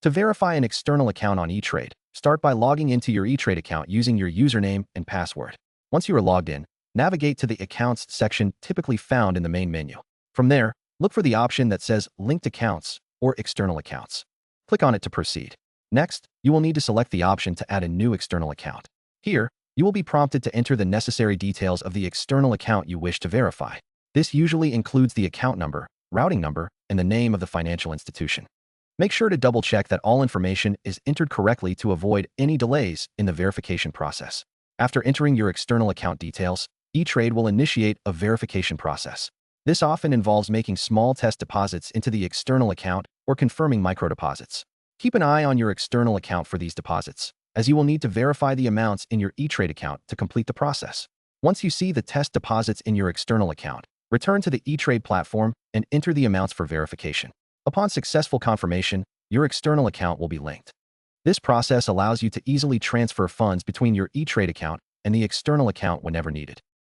To verify an external account on Etrade, start by logging into your Etrade account using your username and password. Once you are logged in, navigate to the Accounts section typically found in the main menu. From there, look for the option that says Linked Accounts or External Accounts. Click on it to proceed. Next, you will need to select the option to add a new external account. Here, you will be prompted to enter the necessary details of the external account you wish to verify. This usually includes the account number, routing number, and the name of the financial institution. Make sure to double-check that all information is entered correctly to avoid any delays in the verification process. After entering your external account details, Etrade will initiate a verification process. This often involves making small test deposits into the external account or confirming microdeposits. Keep an eye on your external account for these deposits, as you will need to verify the amounts in your Etrade account to complete the process. Once you see the test deposits in your external account, return to the Etrade platform and enter the amounts for verification. Upon successful confirmation, your external account will be linked. This process allows you to easily transfer funds between your Etrade account and the external account whenever needed.